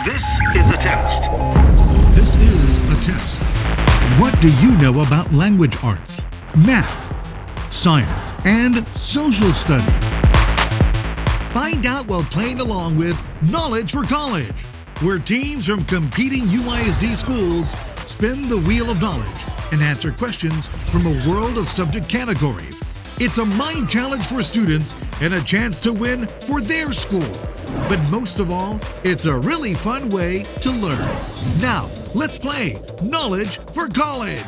This is a test. This is a test. What do you know about language arts, math, science, and social studies? Find out while playing along with Knowledge for College, where teams from competing UISD schools spin the wheel of knowledge and answer questions from a world of subject categories. It's a mind challenge for students and a chance to win for their school. But most of all, it's a really fun way to learn. Now, let's play Knowledge for College.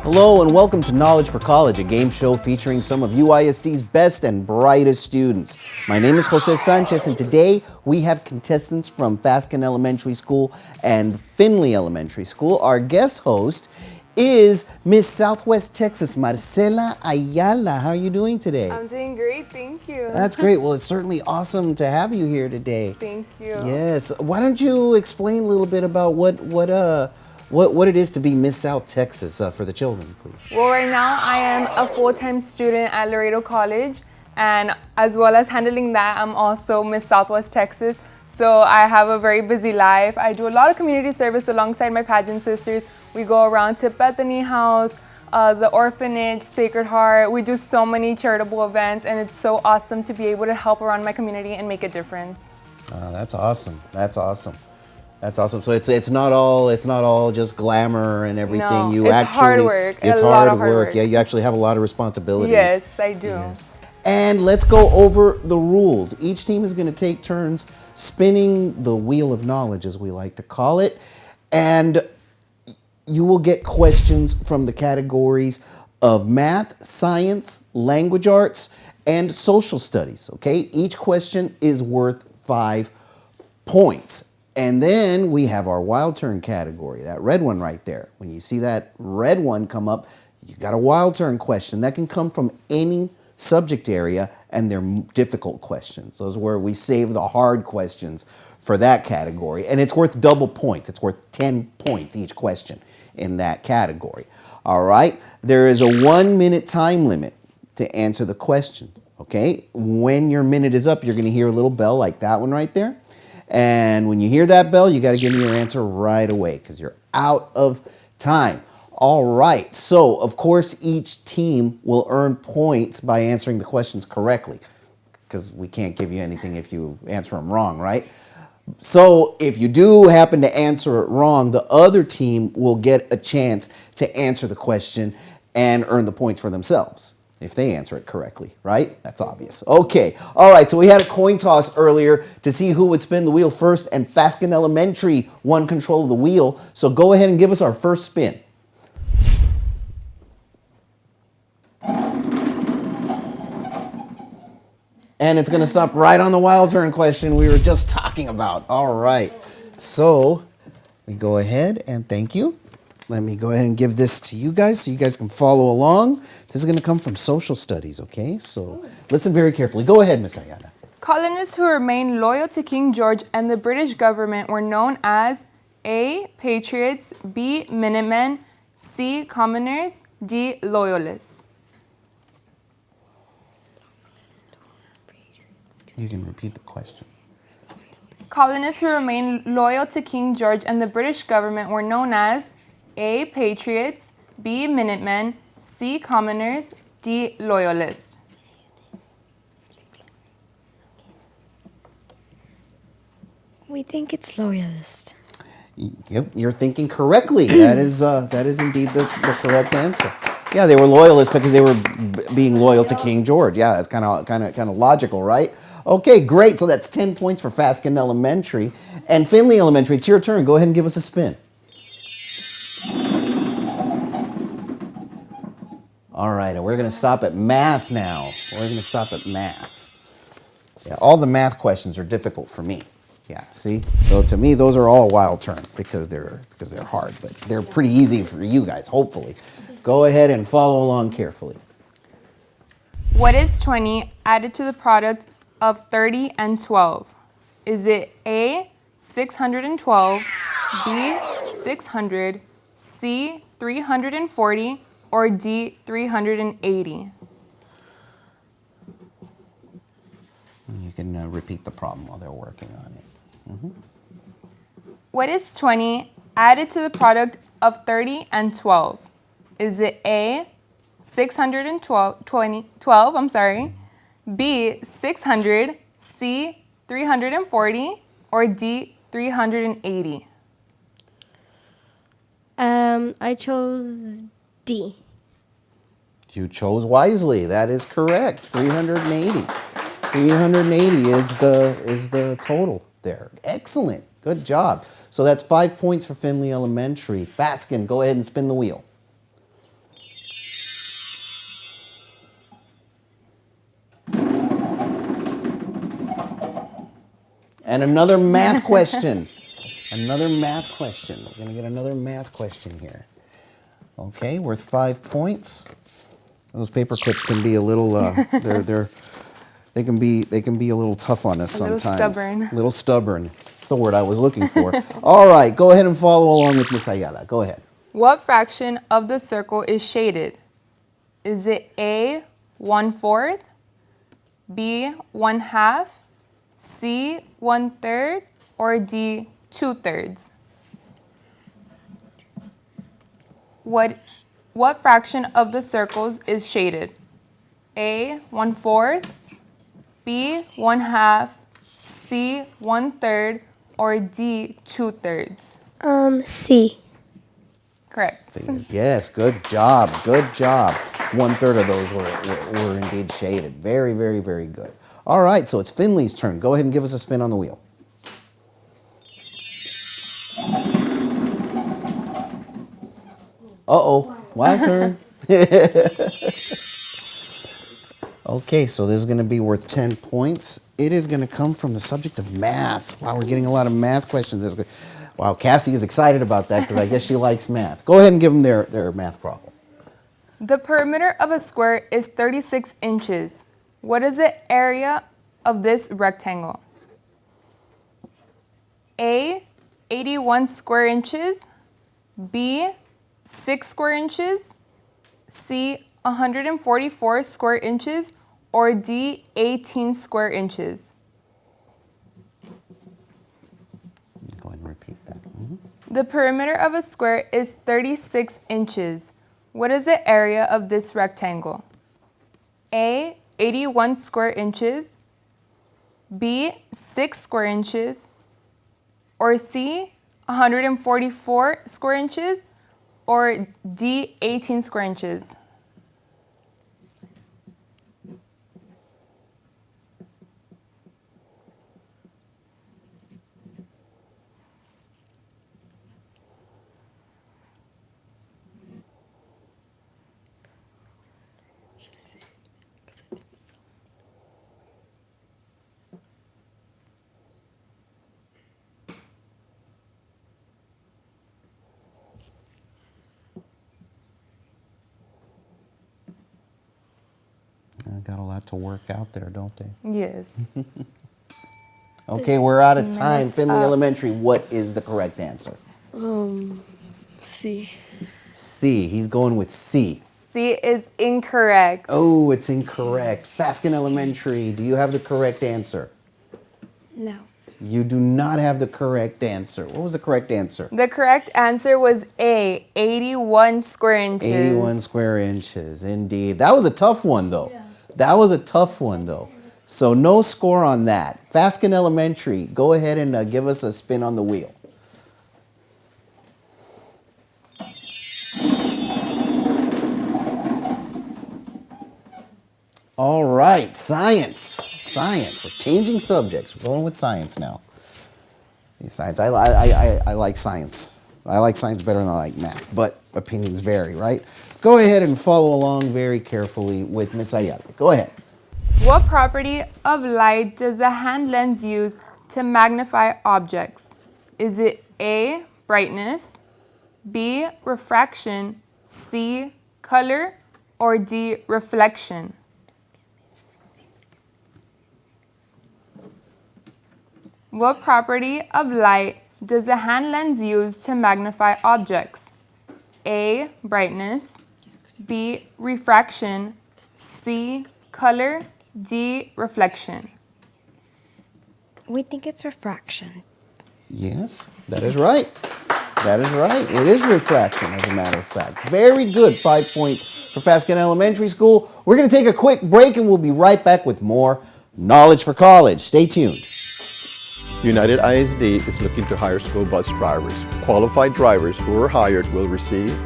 Hello and welcome to Knowledge for College, a game show featuring some of UISD's best and brightest students. My name is Jose Sanchez, and today we have contestants from Fasken Elementary School and Finley Elementary School. Our guest host is Miss Southwest Texas, Marcela Ayala. How are you doing today? I'm doing great, thank you. That's great. Well, it's certainly awesome to have you here today. Thank you. Yes. Why don't you explain a little bit about what it is to be Miss South Texas for the children, please? Well, right now I am a full-time student at Laredo College, and as well as handling that, I'm also Miss Southwest Texas. So I have a very busy life. I do a lot of community service alongside my pageant sisters. We go around to Bethany House, the orphanage, Sacred Heart. We do so many charitable events, and it's so awesome to be able to help around my community and make a difference. That's awesome. That's awesome. That's awesome. So it's not all just glamour and everything. No, You it's actually hard work. It's a lot hard of hard work. work. Yeah, you actually have a lot of responsibilities. Yes, I do. Yes. And let's go over the rules. Each team is going to take turns spinning the wheel of knowledge, as we like to call it, and you will get questions from the categories of math, science, language arts, and social studies, okay? Each question is worth 5 points. And then we have our wild turn category, that red one right there. When you see that red one come up, you got a wild turn question. That can come from any subject area, and they're difficult questions. Those are where we save the hard questions for that category. And it's worth double points. It's worth 10 points each question in that category. All right? There is a 1-minute time limit to answer the question. Okay? When your minute is up, you're going to hear a little bell like that one right there. And when you hear that bell, you got to give me your answer right away because you're out of time. All right, so of course each team will earn points by answering the questions correctly because we can't give you anything if you answer them wrong, right? So if you do happen to answer it wrong, the other team will get a chance to answer the question and earn the points for themselves if they answer it correctly, right? That's obvious. Okay, all right, so we had a coin toss earlier to see who would spin the wheel first, and Fasken Elementary won control of the wheel. So go ahead and give us our first spin. And it's going to stop right on the wild turn question we were just talking about. All right. So we go ahead and thank you. Let me go ahead and give this to you guys so you guys can follow along. This is going to come from social studies, okay? So listen very carefully. Go ahead, Miss Ayala. Colonists who remained loyal to King George and the British government were known as A. Patriots, B. Minutemen, C. Commoners, D. Loyalists. You can repeat the question. Colonists who remained loyal to King George and the British government were known as A. Patriots, B. Minutemen, C. Commoners, D. Loyalists. We think it's loyalist. Yep, you're thinking correctly. That is indeed the correct answer. Yeah, they were loyalists because they were being loyal to King George. Yeah, that's kind of logical, right? Okay, great. So that's 10 points for Fasken Elementary. And Finley Elementary, it's your turn. Go ahead and give us a spin. All right, and we're going to stop at math now. We're going to stop at math. Yeah, all the math questions are difficult for me. Yeah, see? So to me, those are all wild turn because they're hard, but they're pretty easy for you guys, hopefully. Go ahead and follow along carefully. What is 20 added to the product of 30 and 12? Is it A, 612, B, 600, C, 340, or D, 380? You can repeat the problem while they're working on it. What is 20 added to the product of 30 and 12? Is it A, 12, I'm sorry, B, 600, C, 340, or D, 380? I chose D. You chose wisely. That is correct. 380. 380 is the total there. Excellent. Good job. So that's 5 points for Findlay Elementary. Baskin, go ahead and spin the wheel. And another math question. Another math question. We're going to get another math question here. Okay, worth 5 points. Those paper clips can be a little. They can be a little tough on us sometimes. Stubborn. A little stubborn. That's the word I was looking for. All right, go ahead and follow along with Miss Ayala. Go ahead. What fraction of the circle is shaded? Is it A, 1/4, B, 1/2, C, 1/3, or D, 2/3? What fraction of the circles is shaded? A, 1/4, B, 1/2, C, 1/3, or D, 2/3? C. Correct. Yes, good job. Good job. 1/3 of those were indeed shaded. Very, very, very good. All right, so it's Findlay's turn. Go ahead and give us a spin on the wheel. Uh-oh, my turn. Okay, so this is going to be worth 10 points. It is going to come from the subject of math. Wow, we're getting a lot of math questions. Wow, Cassie is excited about that because I guess she likes math. Go ahead and give them their math problem. The perimeter of a square is 36 inches. What is the area of this rectangle? A, 81 square inches, B, 6 square inches, C, 144 square inches, or D, 18 square inches? Go ahead and repeat that. The perimeter of a square is 36 inches. What is the area of this rectangle? A, 81 square inches, B, 6 square inches, or C, 144 square inches, or D, 18 square inches? Got a lot to work out there, don't they? Yes. Okay, we're out of time. Minutes Findlay up. Elementary, what is the correct answer? C. C. He's going with C. C is incorrect. Oh, it's incorrect. Faskin Elementary, do you have the correct answer? No. You do not have the correct answer. What was the correct answer? The correct answer was A, 81 square inches. 81 square inches, indeed. That was a tough one, though. That was a tough one, though. So no score on that. Faskin Elementary, go ahead and give us a spin on the wheel. All right, science. Science. We're changing subjects. We're going with science now. Science. I like science. I like science better than I like math, but opinions vary, right? Go ahead and follow along very carefully with Miss Ayala. Go ahead. What property of light does a hand lens use to magnify objects? Is it A, brightness, B, refraction, C, color, or D, reflection? What property of light does a hand lens use to magnify objects? A, brightness, B, refraction, C, color, D, reflection. We think it's refraction. Yes, that is right. That is right. It is refraction, as a matter of fact. Very good. 5 points for Fasken Elementary School. We're going to take a quick break and we'll be right back with more Knowledge for College. Stay tuned. United ISD is looking to hire school bus drivers. Qualified drivers who are hired will receive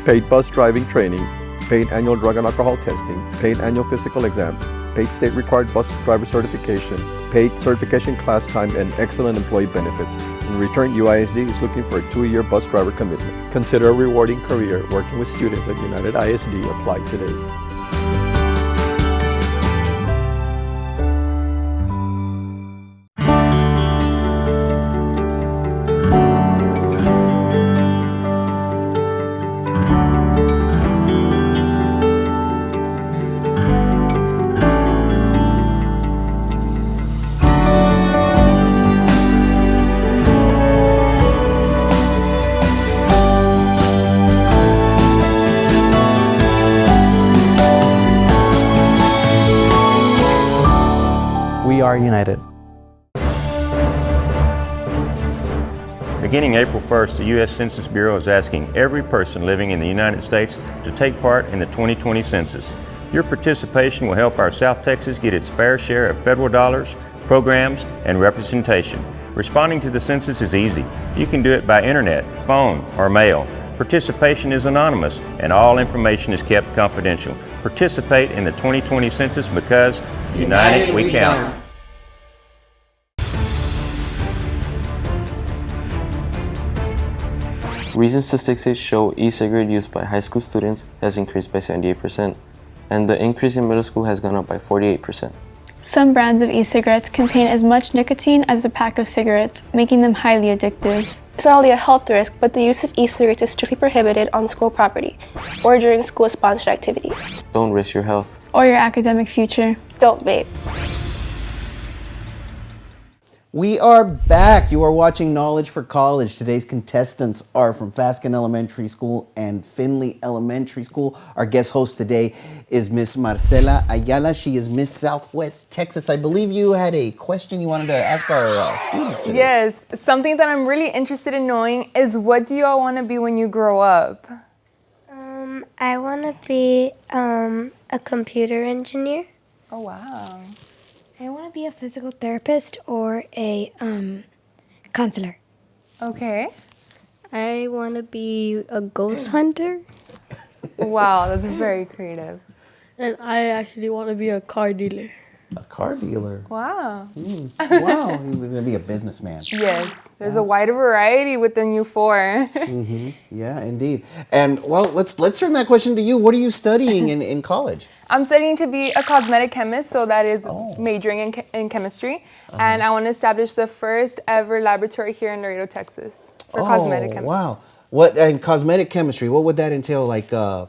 paid bus driving training, paid annual drug and alcohol testing, paid annual physical exam, paid state required bus driver certification, paid certification class time, and excellent employee benefits. In return, UISD is looking for a 2-year bus driver commitment. Consider a rewarding career working with students at United ISD. Apply today. We are united. Beginning April 1st, the U.S. Census Bureau is asking every person living in the United States to take part in the 2020 census. Your participation will help our South Texas get its fair share of federal dollars, programs, and representation. Responding to the census is easy. You can do it by internet, phone, or mail. Participation is anonymous and all information is kept confidential. Participate in the 2020 census because united we count. Recent statistics show e-cigarette use by high school students has increased by 78%, and the increase in middle school has gone up by 48%. Some brands of e-cigarettes contain as much nicotine as a pack of cigarettes, making them highly addictive. It's not only a health risk, but the use of e-cigarettes is strictly prohibited on school property or during school-sponsored activities. Don't risk your health or your academic future. Don't vape. We are back. You are watching Knowledge for College. Today's contestants are from Fasken Elementary School and Finley Elementary School. Our guest host today is Miss Marcela Ayala. She is Miss Southwest Texas. I believe you had a question you wanted to ask our students today. Yes, something that I'm really interested in knowing is, what do you all want to be when you grow up? I want to be a computer engineer. Oh, wow. I want to be a physical therapist or a counselor. Okay. I want to be a ghost hunter. Wow, that's very creative. And I actually want to be a car dealer. A car dealer. Wow. Wow, he's going to be a businessman. Yes, there's a wide variety within you four. Yeah, indeed. And well, let's turn that question to you. What are you studying in college? I'm studying to be a cosmetic chemist, so that is majoring in chemistry. And I want to establish the first ever laboratory here in Laredo, Texas for cosmetic chemistry. Wow. What, and cosmetic chemistry, what would that entail? Well,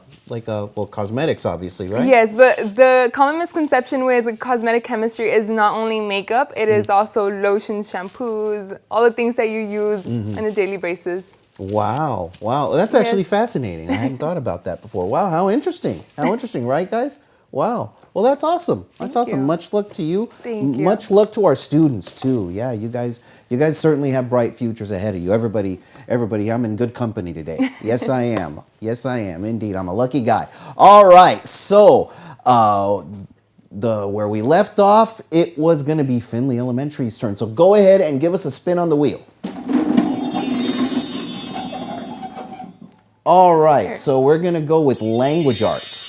cosmetics, obviously, right? Yes, but the common misconception with cosmetic chemistry is not only makeup, it is also lotions, shampoos, all the things that you use on a daily basis. Wow. That's actually fascinating. I hadn't thought about that before. Wow, how interesting. How interesting, right, guys? Wow. Well, that's awesome. That's awesome. you. Much luck to you. Thank you. Much luck to our students too. Yeah, you guys certainly have bright futures ahead of you. Everybody, I'm in good company today. Yes, I am. Yes, I am. Indeed, I'm a lucky guy. All right. So, where we left off, it was going to be Finley Elementary's turn. So go ahead and give us a spin on the wheel. All right. So we're going to go with language arts.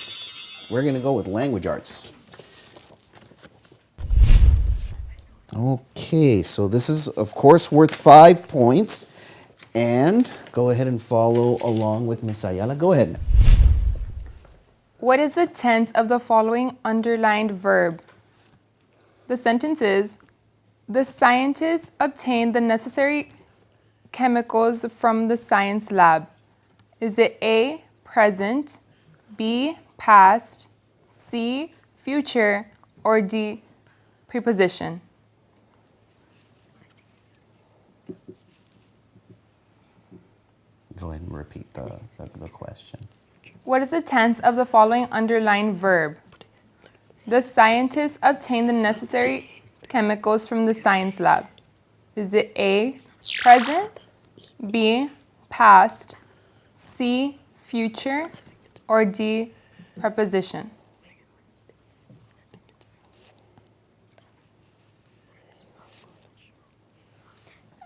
Okay, so this is, of course, worth 5 points. And go ahead and follow along with Miss Ayala. Go ahead. What is the tense of the following underlined verb? The sentence is, the scientists obtained the necessary chemicals from the science lab. Is it A, present, B, past, C, future, or D, preposition? Go ahead and repeat the question. What is the tense of the following underlined verb? The scientists obtained the necessary chemicals from the science lab? Is it A, present, B, past, C, future, or D, preposition?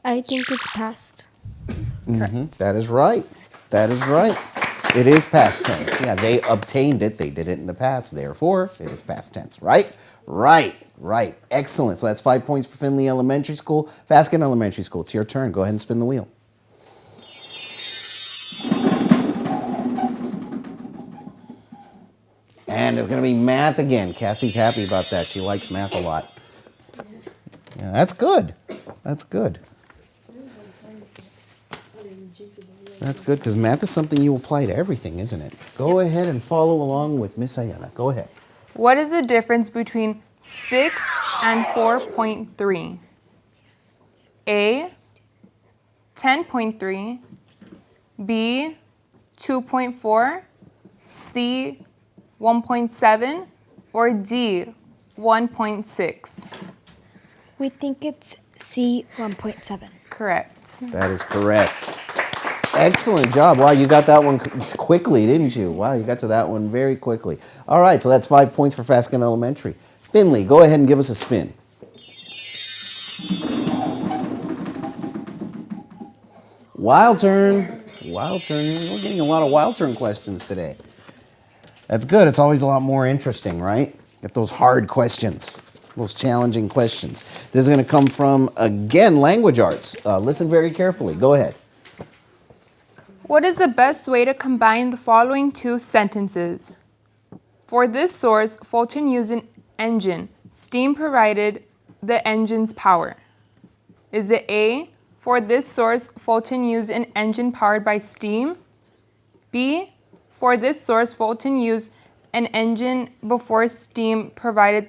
I think it's past. That is right. That is right. It is past tense. Yeah, they obtained it. They did it in the past. Therefore, it is past tense. Right? Right. Excellent. So that's 5 points for Findlay Elementary School. Fasken Elementary School, it's your turn. Go ahead and spin the wheel. And it's going to be math again. Cassie's happy about that. She likes math a lot. Yeah, that's good. That's good. That's good because math is something you apply to everything, isn't it? Go ahead and follow along with Miss Ayala. Go ahead. What is the difference between 6 and 4.3? A, 10.3, B, 2.4, C, 1.7, or D, 1.6? We think it's C, 1.7. Correct. That is correct. Excellent job. Wow, you got that one quickly, didn't you? Wow, you got to that one very quickly. All right, so that's 5 points for Fasken Elementary. Finley, go ahead and give us a spin. Wild turn. Wild turn. We're getting a lot of wild turn questions today. That's good. It's always a lot more interesting, right? Get those hard questions, those challenging questions. This is going to come from, again, language arts. Listen very carefully. Go ahead. What is the best way to combine the following two sentences? For this source, Fulton used an engine. Steam provided the engine's power. Is it A, for this source, Fulton used an engine powered by steam? B, for this source, Fulton used an engine before steam provided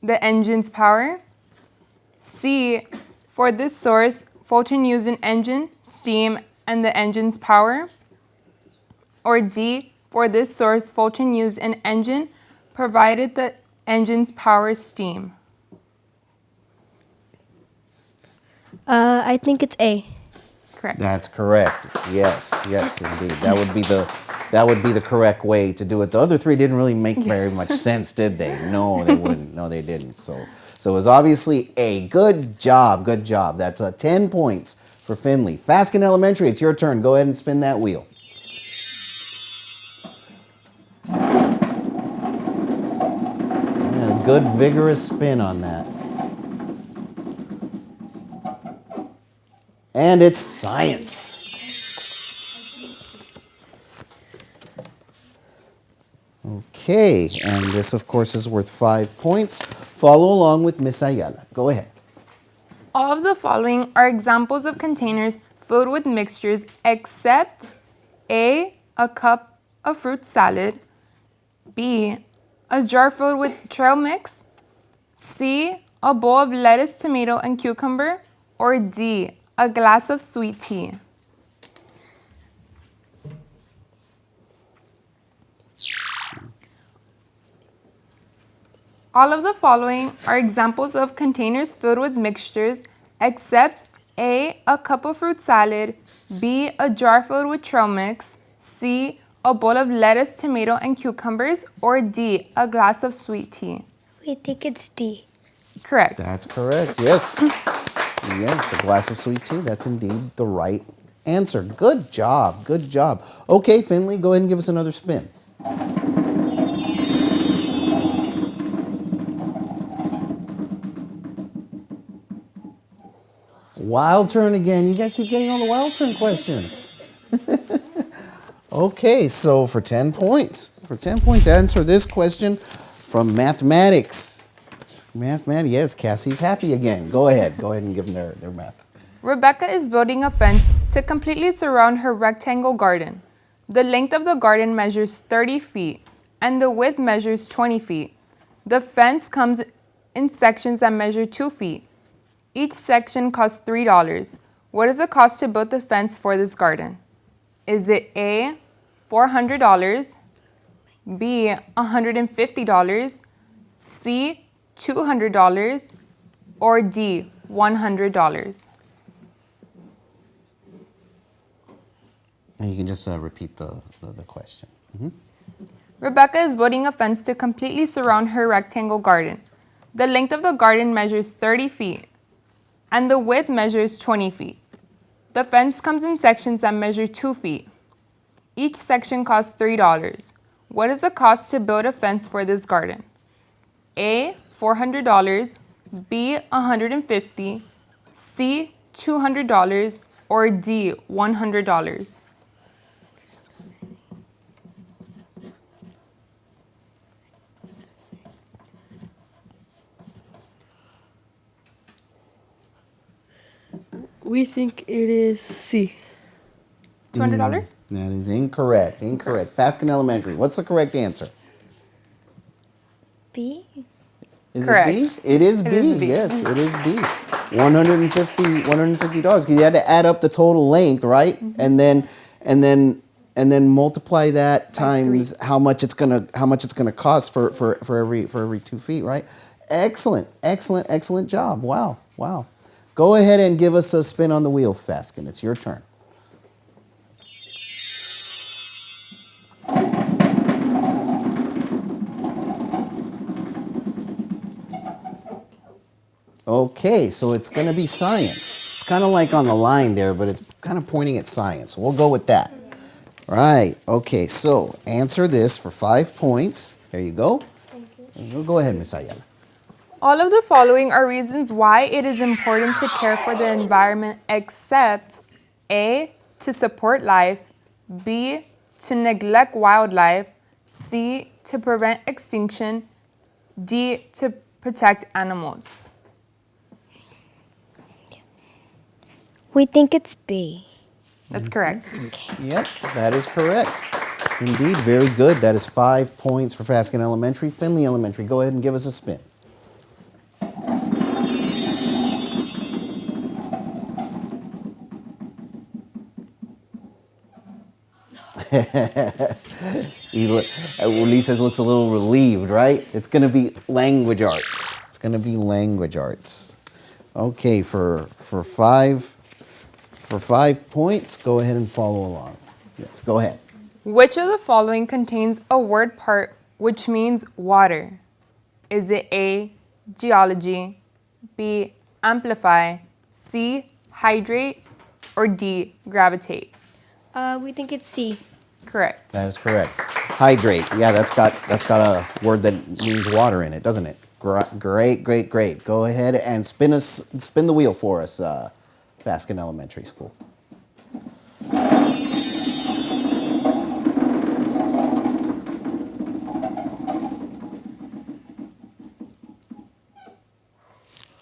the engine's power? C, for this source, Fulton used an engine, steam, and the engine's power? Or D, for this source, Fulton used an engine, provided the engine's power steam? I think it's A. Correct. That's correct. Yes, indeed. That would be the correct way to do it. The other three didn't really make very much sense, did they? No, they wouldn't. No, they didn't. So it was obviously A. Good job. Good job. That's 10 points for Finley. Fasken Elementary, it's your turn. Go ahead and spin that wheel. Yeah, good vigorous spin on that. And it's science. Okay, and this of course is worth 5 points. Follow along with Miss Ayala. Go ahead. All of the following are examples of containers filled with mixtures except A, a cup of fruit salad, B, a jar filled with trail mix, C, a bowl of lettuce, tomato, and cucumber, or D, a glass of sweet tea. All of the following are examples of containers filled with mixtures except A, a cup of fruit salad, B, a jar filled with trail mix, C, a bowl of lettuce, tomato, and cucumbers, or D, a glass of sweet tea. We think it's D. Correct. That's correct, yes. Yes, a glass of sweet tea. That's indeed the right answer. Good job, good job. Okay, Finley, go ahead and give us another spin. Wild turn again. You guys keep getting all the wild turn questions. Okay, so for 10 points, answer this question from mathematics. Mathematics, yes, Cassie's happy again. Go ahead and give them their math. Rebecca is building a fence to completely surround her rectangle garden. The length of the garden measures 30 feet and the width measures 20 feet. The fence comes in sections that measure 2 feet. Each section costs $3. What is the cost to build the fence for this garden? Is it A, $400, B, $150, C, $200, or D, $100? And you can just repeat the question. Rebecca is building a fence to completely surround her rectangle garden. The length of the garden measures 30 feet, and the width measures 20 feet. The fence comes in sections that measure 2 feet. Each section costs $3. What is the cost to build a fence for this garden? A, $400, B, $150, C, $200, or D, $100? We think it is C. $200? That is incorrect. Incorrect. Faskin Elementary. What's the correct answer? B. Is Correct. it B? It is B. It is B. Yes, it is B. $150. Because you had to add up the total length, right? And then multiply that times how much it's gonna cost for every 2 feet, right? Excellent job. Wow. Go ahead and give us a spin on the wheel, Faskin. It's your turn. Okay, so it's going to be science. It's kind of like on the line there, but it's kind of pointing at science. We'll go with that. Right. Okay, so answer this for 5 points. There you go. Thank you. Go ahead, Miss Ayala. All of the following are reasons why it is important to care for the environment, except A, to support life, B, to neglect wildlife, C, to prevent extinction, D, to protect animals. We think it's B. That's correct. Yep, that is correct. Indeed, very good. That is 5 points for Faskin Elementary. Finley Elementary, go ahead and give us a spin. Ulises looks a little relieved, right? It's going to be language arts. Okay, for 5 points, go ahead and follow along. Yes, go ahead. Which of the following contains a word part which means water? Is it A, geology, B, amplify, C, hydrate, or D, gravitate? We think it's C. Correct. That is correct. Hydrate. Yeah, that's got a word that means water in it, doesn't it? Great. Go ahead and spin the wheel for us, Faskin Elementary School.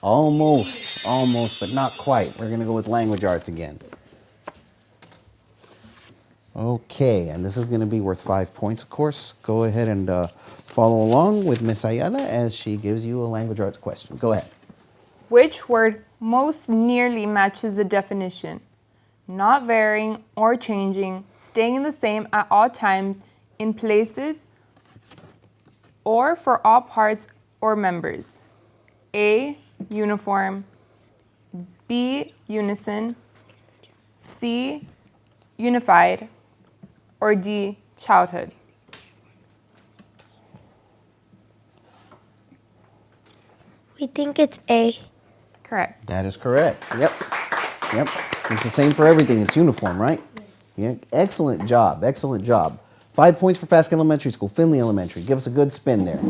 Almost, but not quite. We're going to go with language arts again. Okay, and this is going to be worth 5 points, of course. Go ahead and follow along with Miss Ayala as she gives you a language arts question. Go ahead. Which word most nearly matches the definition? Not varying or changing, staying the same at all times, in places, or for all parts or members. A, uniform, B, unison, C, unified, or D, childhood. We think it's A. Correct. That is correct. Yep. It's the same for everything. It's uniform, right? Yeah. Excellent job. 5 points for Faskin Elementary School. Finley Elementary. Give us a good spin there.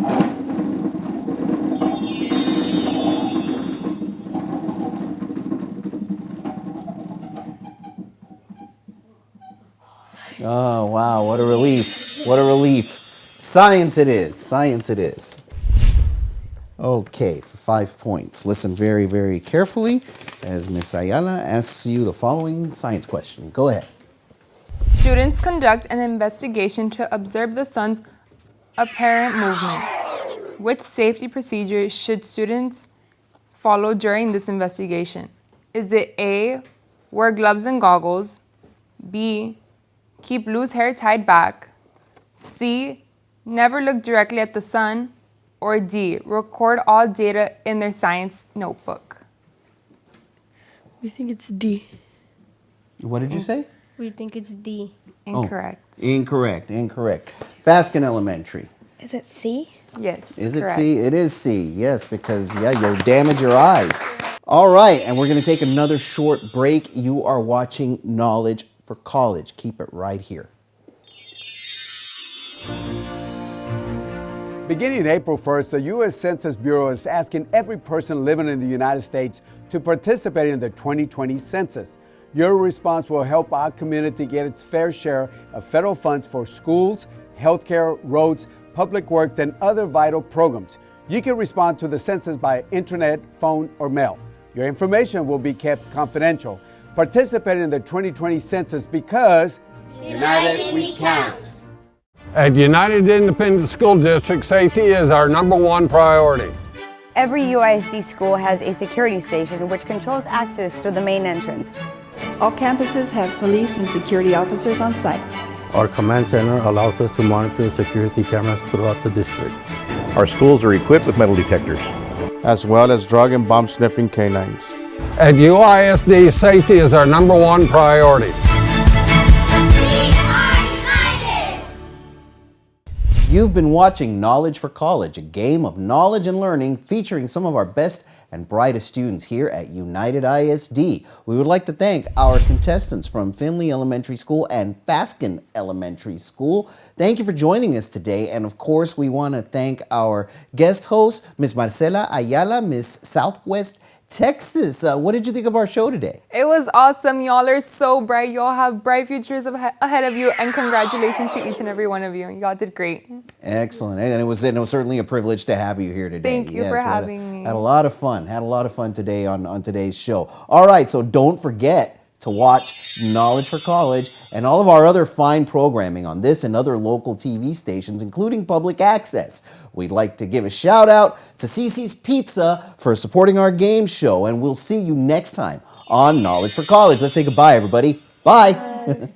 Oh, wow. What a relief. Science it is. Okay, for 5 points. Listen very, very carefully as Miss Ayala asks you the following science question. Go ahead. Students conduct an investigation to observe the sun's apparent movement. Which safety procedure should students follow during this investigation? Is it A, wear gloves and goggles, B, keep loose hair tied back, C, never look directly at the sun, Or D, record all data in their science notebook? We think it's D. What did you say? We think it's D. Incorrect. Incorrect. Faskin Elementary. Is it C? Yes. Is it correct. C? It is C, yes, because, yeah, you'll damage your eyes. All right, and we're going to take another short break. You are watching Knowledge for College. Keep it right here. Beginning April 1st, the U.S. Census Bureau is asking every person living in the United States to participate in the 2020 census. Your response will help our community get its fair share of federal funds for schools, healthcare, roads, public works, and other vital programs. You can respond to the census by internet, phone, or mail. Your information will be kept confidential. Participate in the 2020 census because United we count. At United Independent School District, safety is our #1 priority. Every UISD school has a security station which controls access through the main entrance. All campuses have police and security officers on site. Our command center allows us to monitor security cameras throughout the district. Our schools are equipped with metal detectors, as well as drug and bomb sniffing canines. At UISD, safety is our #1 priority. You've been watching Knowledge for College, a game of knowledge and learning featuring some of our best and brightest students here at United ISD. We would like to thank our contestants from Finley Elementary School and Faskin Elementary School. Thank you for joining us today. And of course, we want to thank our guest host, Ms. Marcela Ayala, Miss Southwest Texas. What did you think of our show today? It was awesome. Y'all are so bright. Y'all have bright futures ahead of you, and congratulations to each and every one of you. Y'all did great. Excellent. And it was certainly a privilege to have you here today. Thank you for having me. Had a lot of fun. Had a lot of fun today on today's show. All right, so don't forget to watch Knowledge for College and all of our other fine programming on this and other local TV stations, including public access. We'd like to give a shout out to Cece's Pizza for supporting our game show, and we'll see you next time on Knowledge for College. Let's say goodbye, everybody. Bye.